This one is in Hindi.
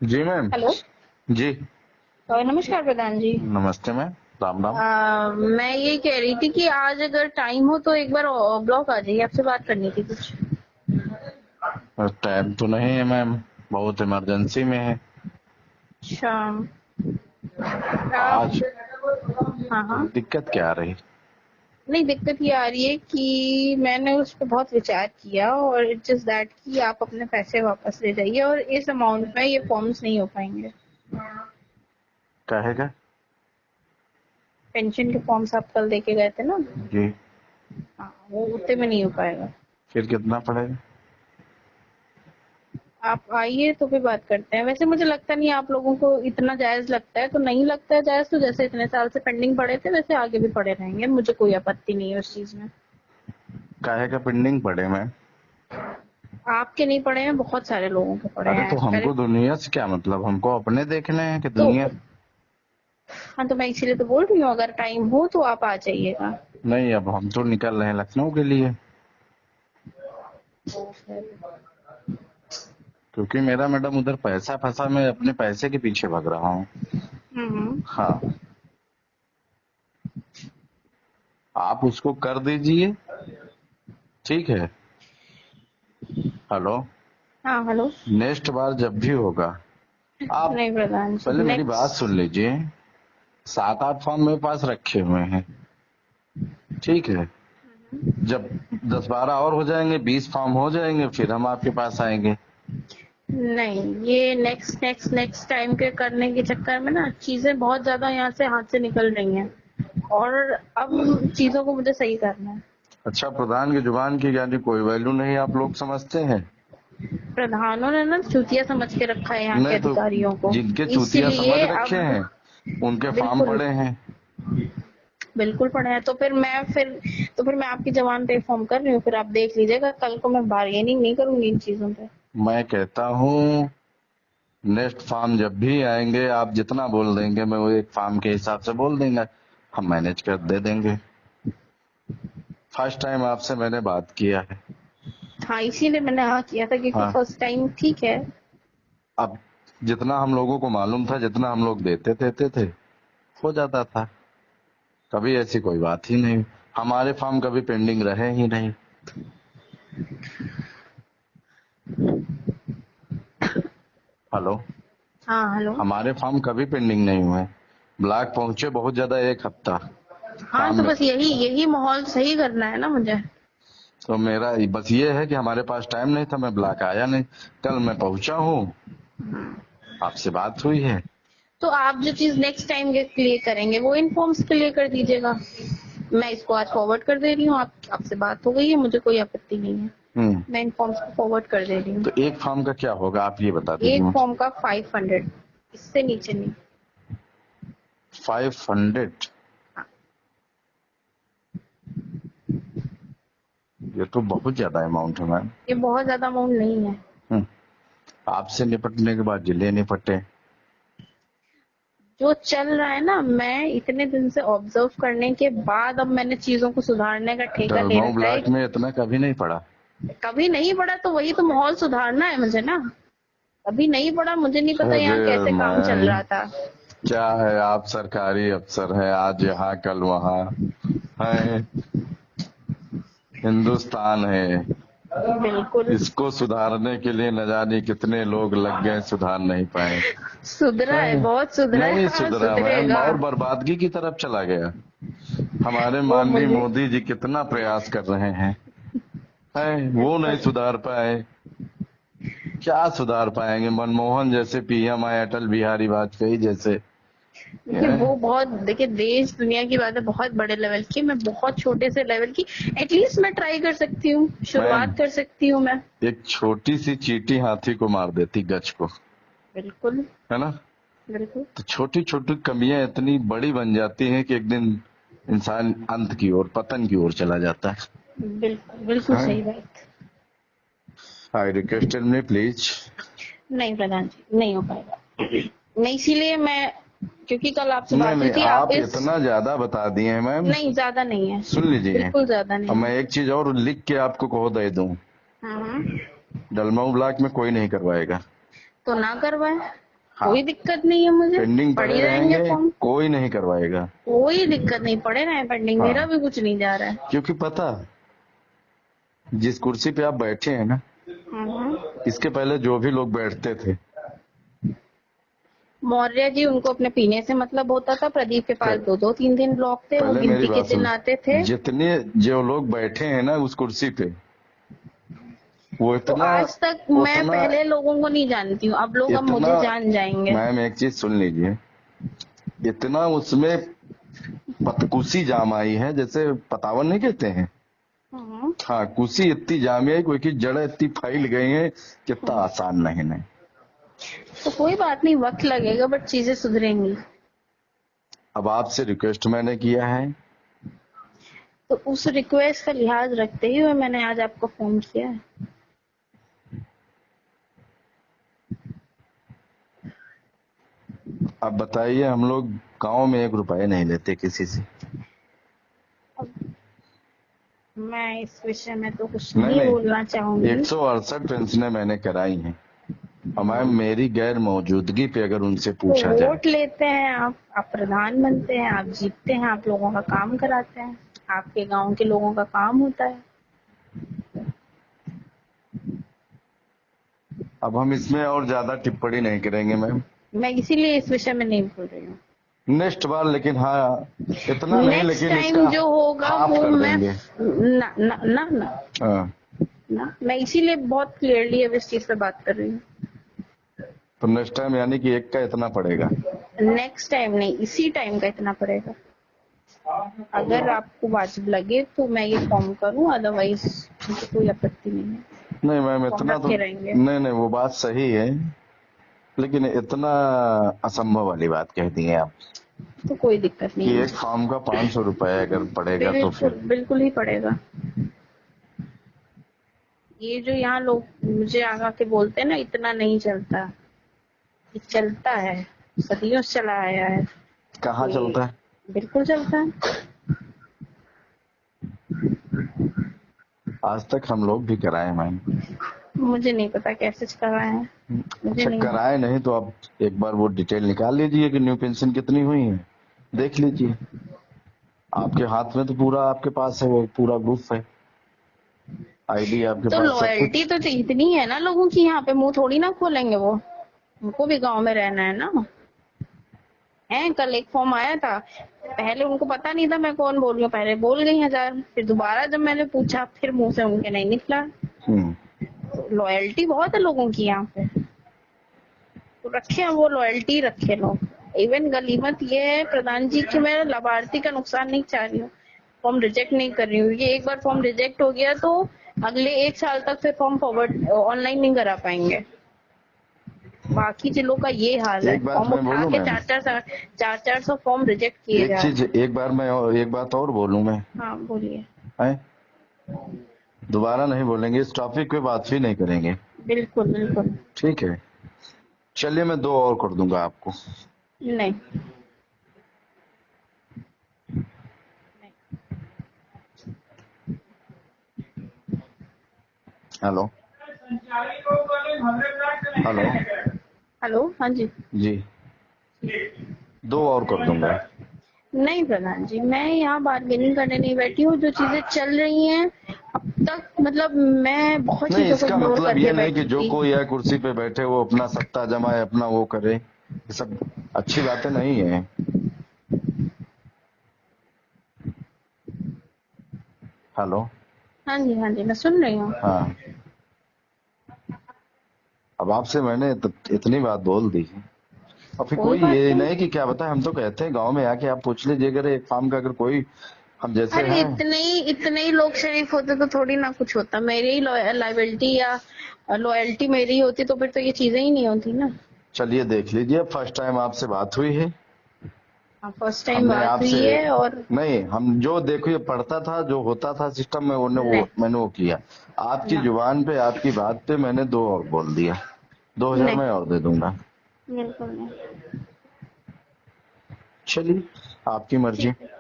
जी मैम। हेलो। जी। नमस्कार प्रधान जी। नमस्ते मैम। राम राम। मैं ये कह रही थी कि आज अगर टाइम हो तो एक बार ब्लॉक आ जाइए, आपसे बात करनी थी कुछ। टाइम तो नहीं है मैम, बहुत इमरजेंसी में है अच्छा। आप। आज। हाँ हाँ। दिक्कत क्या आ रही? नहीं, दिक्कत ये आ रही है कि मैंने उस पर बहुत विचार किया और इट्स जस्ट दैट कि आप अपने पैसे वापस ले जाइए और इस अमाउंट में ये फॉर्म्स नहीं हो पाएंगे। कहेगा। पेंशन के फॉर्म्स आप कल देके गए थे ना। जी। हाँ, वो उतने में नहीं हो पाएगा। फिर कितना पड़ेगा? आप आइए तो फिर बात करते हैं। वैसे मुझे लगता नहीं आप लोगों को इतना जायज लगता है, तो नहीं लगता है जायज तो जैसे इतने साल से पेंडिंग पड़े थे वैसे आगे भी पड़े रहेंगे, मुझे कोई आपत्ति नहीं है उस चीज में। कहेगा पेंडिंग पड़े मैम। आपके नहीं पड़े हैं, बहुत सारे लोगों के पड़े अरे हैं तो एज पर। हमको दुनिया से क्या मतलब, हमको अपने देखने हैं कि तो दुनिया। हाँ, तो मैं इसीलिए तो बोल रही हूँ अगर टाइम हो तो आप आ जाइएगा। नहीं, अब हम तो निकल रहे हैं लखनऊ के लिए, तो फिर क्योंकि मेरा मैडम उधर पैसा फंसा, मैं अपने पैसे के पीछे भाग रहा हूँ। हम्म। हाँ। आप उसको कर दीजिए। ठीक है। हेलो। हाँ हेलो। नेक्स्ट बार जब भी होगा, आप नहीं प्रधान जी, पहले मेरी बात नेक्स्ट। सुन लीजिए। 7-8 फॉर्म मेरे पास रखे हुए हैं। ठीक है। जब 10-12 और हो जाएंगे, 20 फॉर्म हो जाएंगे, फिर हम आपके पास आएंगे। नहीं, ये नेक्स्ट नेक्स्ट नेक्स्ट टाइम के करने के चक्कर में ना चीजें बहुत ज्यादा यहाँ से हाथ से निकल रही हैं और अब चीजों को मुझे सही करना है। अच्छा, प्रधान की जुबान की यानी कोई वैल्यू नहीं आप लोग समझते हैं? प्रधानों ने ना चूतिया समझ के रखा है यहाँ के नहीं तो अधिकारियों को। जिनके चूतिया समझ इसलिए रखे अब हैं उनके फॉर्म बिल्कुल पड़े हैं। बिल्कुल पढ़े हैं, तो फिर मैं आपकी जबान पे फॉर्म कर रही हूँ, फिर आप देख लीजिएगा, कल को मैं बार्गेनिंग नहीं करूंगी इन चीजों पे। मैं कहता हूँ नेक्स्ट फॉर्म जब भी आएंगे, आप जितना बोल देंगे मैं वो एक फॉर्म के हिसाब से बोल देंगे, हम मैनेज कर दे देंगे। फर्स्ट टाइम आपसे मैंने बात किया है। हाँ, इसीलिए मैंने हाँ किया था क्योंकि हाँ। फर्स्ट टाइम ठीक है। अब जितना हम लोगों को मालूम था, जितना हम लोग देते थे हो जाता था। कभी ऐसी कोई बात ही नहीं। हमारे फॉर्म कभी पेंडिंग रहे ही नहीं। हेलो। हाँ हेलो। हमारे फॉर्म कभी पेंडिंग नहीं हुए। ब्लॉक पहुंचे बहुत ज्यादा 1 हफ्ता हाँ, फॉर्म तो में। बस यही यही माहौल सही करना है ना मुझे। तो मेरा बस ये है कि हमारे पास टाइम नहीं था, मैं ब्लॉक आया नहीं। कल मैं पहुंचा हूँ, आपसे बात हुई है। तो आप जो चीज नेक्स्ट टाइम के लिए करेंगे वो इन फॉर्म्स के लिए कर दीजिएगा। मैं इसको आज फॉरवर्ड कर दे रही हूँ, आप आपसे बात हो गई है, मुझे कोई आपत्ति नहीं है। हम्म। मैं इन फॉर्म्स को फॉरवर्ड कर दे रही तो हूँ। एक फॉर्म का क्या होगा आप ये बता दीजिए एक मुझे। फॉर्म का 500, इससे नीचे नहीं। 500? हाँ। ये तो बहुत ज्यादा अमाउंट है मैम। ये बहुत ज्यादा अमाउंट नहीं है। हम्म। आपसे निपटने के बाद जिले निपटे। जो चल रहा है ना, मैं इतने दिन से ऑब्जर्व करने के बाद अब मैंने चीजों को सुधारने का ठेका ले दलमऊ रखा है। ब्लॉक में इतना कभी नहीं पड़ा। कभी नहीं पड़ा तो वही तो माहौल सुधारना है मुझे ना। कभी नहीं पड़ा, मुझे नहीं पता यहाँ अरे कैसे काम चल मैम, रहा था। क्या है, आप सरकारी अफसर हैं, आज यहाँ कल वहाँ है। हिंदुस्तान है। बिल्कुल। इसको सुधारने के लिए न जाने कितने लोग लग गए, सुधार नहीं पाए। सुधरा है, है। बहुत सुधरा है, नहीं हाँ सुधरा मैम, सुधरेगा। और बर्बादगी की तरफ चला गया। हमारे वो माननीय मुझे मोदी जी कितना प्रयास कर रहे हैं, है वो नहीं बिल्कुल। सुधार पाए। क्या सुधार पाएंगे? मनमोहन जैसे पीएम आए, अटल बिहारी वाजपेयी जैसे। देखिए हैं? वो बहुत, देखिए देश दुनिया की बात है, बहुत बड़े लेवल की, मैं बहुत छोटे से लेवल की। एटलीस्ट मैं ट्राई कर सकती हूँ, मैम, शुरुआत कर सकती हूँ मैं। एक छोटी सी चींटी हाथी को मार देती, गज को। बिल्कुल। है ना? बिल्कुल। तो छोटी छोटी कमियां इतनी बड़ी बन जाती हैं कि एक दिन इंसान अंत की ओर, पतन की ओर चला जाता बिल्कुल बिल्कुल है। सही बात। I requested me please. नहीं प्रधान जी, नहीं हो पाएगा। नहीं, इसीलिए मैं, क्योंकि कल आपसे नहीं बात हुई नहीं, थी, आप आप इस। इतना ज्यादा बता दिए हैं मैम। नहीं, ज्यादा नहीं है। सुन लीजिए। बिल्कुल ज्यादा अब नहीं मैं है। एक चीज और लिख के आपको कह दे दूं। हाँ हाँ। डलमऊ ब्लॉक में कोई नहीं करवाएगा। तो ना करवाए। हाँ, कोई दिक्कत नहीं है मुझे, पेंडिंग पड़े पड़े रहेंगे रहेंगे, फॉर्म, कोई नहीं करवाएगा। कोई दिक्कत नहीं, पड़े रहे पेंडिंग, मेरा हाँ, भी कुछ नहीं जा रहा है। क्योंकि पता, जिस कुर्सी पे आप बैठे हैं ना, हम्म। इसके पहले जो भी लोग बैठते थे, मौर्य जी, उनको अपने पीने से मतलब होता था। प्रदीप के पास प- 2-2 3 दिन ब्लॉक थे, वो पहले मेरी गिनती के बात दिन सुन, आते थे। जितने जो लोग बैठे हैं ना उस कुर्सी पे, वो तो इतना आज तक मैं उतना पहले लोगों को नहीं जानती हूँ, अब लोग अब इतना, मुझे जान जाएंगे। मैम एक चीज सुन लीजिए, इतना उसमें पतकुसी जाम आई है, जैसे पतावन नहीं कहते हैं, हम्म। हाँ, कुसी इतनी जामी है, कोई की जड़ इतनी फैल गई है, कितना आसान नहीं। तो कोई बात नहीं, वक्त लगेगा बट चीजें सुधरेंगी। अब आपसे रिक्वेस्ट मैंने किया है, तो उस रिक्वेस्ट का लिहाज रखते हुए मैंने आज आपको फोन किया है। अब बताइए, हम लोग गांव में 1 रुपए नहीं लेते किसी से। अब मैं इस विषय में तो कुछ नहीं नहीं नहीं, बोलना चाहूंगी। 168 पेंशनें मैंने कराई हैं, और मैम मेरी गैर मौजूदगी पे अगर उनसे तो पूछा जाए, वोट लेते हैं आप प्रधान बनते हैं, आप जीतते हैं, आप लोगों का काम कराते हैं, आपके गांव के लोगों का काम होता है। अब हम इसमें और ज्यादा टिप्पणी नहीं करेंगे मैम, मैं इसीलिए इस विषय में नहीं बोल रही हूँ। नेक्स्ट बार, लेकिन हाँ, इतना नहीं, नेक्स्ट लेकिन टाइम इसका जो होगा हाफ वो कर मैं देंगे। ना ना ना ना हाँ, ना, मैं इसीलिए बहुत क्लियरली अब इस चीज पे बात कर रही हूँ। तो नेक्स्ट टाइम यानी कि 1 का इतना पड़ेगा। नेक्स्ट टाइम नहीं, इसी टाइम का इतना पड़ेगा। अगर आपको वाजिब लगे तो मैं ये फॉर्म करूँ, अदरवाइज मुझे कोई आपत्ति नहीं है, नहीं मैम, फॉर्म इतना तो रखे रहेंगे। नहीं नहीं, वो बात सही है, लेकिन इतना असंभव वाली बात कह दी है आप, तो कोई दिक्कत कि नहीं एक है, फॉर्म का 500 रुपए अगर पड़ेगा तो बिल्कुल फिर बिल्कुल ही पड़ेगा। ये जो यहाँ लोग मुझे आगा के बोलते हैं ना, इतना नहीं चलता, ये चलता है, सदियों से चला आया है। कहाँ ये चलता है? बिल्कुल चलता है। आज तक हम लोग भी कराए मैम। मुझे नहीं पता कैसे कराए हैं, मुझे अच्छा, नहीं। कराए नहीं तो आप एक बार वो डिटेल निकाल लीजिए कि न्यू पेंशन कितनी हुई है, देख लीजिए, आपके हाथ में तो पूरा, आपके पास है वो पूरा ग्रुप है, आईडी आपके तो पास सब लॉयल्टी कुछ। तो इतनी है ना लोगों की, यहाँ पे मुंह थोड़ी ना खोलेंगे वो, उनको भी गांव में रहना है ना। है, कल एक फॉर्म आया था, पहले उनको पता नहीं था मैं कौन बोल रही हूँ, पहले बोल गई 1000, फिर दोबारा जब मैंने पूछा फिर मुंह से उनके नहीं निकला। हम्म, लॉयल्टी बहुत है लोगों की यहाँ पे, तो रखे वो लॉयल्टी रखे लोग। इवन गलीमत ये है प्रधान जी कि मैं लाभार्थी का नुकसान नहीं चाह रही हूँ, फॉर्म रिजेक्ट नहीं कर रही हूँ। ये एक बार फॉर्म रिजेक्ट हो गया तो अगले 1 साल तक फिर फॉर्म फॉरवर्ड ऑनलाइन नहीं करा पाएंगे। बाकी जिलों का ये हाल है, एक बात फॉर्म मैं उठा बोलूं के मैम, 400 फॉर्म रिजेक्ट किए एक जा चीज, रहे हैं। एक बार मैं और एक बात और बोलूं मैं, हाँ बोलिए। है, दोबारा नहीं बोलेंगे, इस टॉपिक पे बात भी नहीं करेंगे, बिल्कुल बिल्कुल। ठीक है? चलिए, मैं 2 और कर दूंगा आपको। नहीं, हेलो, हेलो, हेलो, हाँ जी। जी, 2 और कर दूंगा। नहीं प्रधान जी, मैं यहाँ बार्गेनिंग करने नहीं बैठी हूँ, जो चीजें चल रही हैं अब तक, मतलब मैं बहुत नहीं, चीजों को इसका इग्नोर मतलब करके ये नहीं कि बैठी जो थी। कोई है कुर्सी पे बैठे वो अपना सत्ता जमाए, अपना वो करे, ये सब अच्छी बातें नहीं है। हेलो, हाँ जी हाँ जी, मैं सुन रही हूँ। हाँ, अब आपसे मैंने इतनी बात बोल दी है, और फिर कोई कोई बात ये नहीं। नहीं कि क्या बताए, हम तो कहते हैं गांव में आके आप पूछ लीजिए, अगर एक फार्म का अगर कोई, हम जैसे अरे हैं, इतने ही लोग शरीफ होते तो थोड़ी ना कुछ होता, मेरी ही लाइबिलिटी या लॉयल्टी मेरी ही होती तो फिर तो ये चीजें ही नहीं होती ना। चलिए देख लीजिए, फर्स्ट टाइम आपसे बात हुई है, हाँ, फर्स्ट टाइम हमने बात आपसे, हुई है और नहीं, हम जो देखो ये पढ़ता था, जो होता था सिस्टम में, नहीं मैंने वो किया, आपकी ना, जुबान पे, आपकी बात पे मैंने 2 और बोल दिया, 2000 नहीं मैं और दे दूंगा। बिल्कुल नहीं। चलिए, आपकी मर्जी। ठीक है।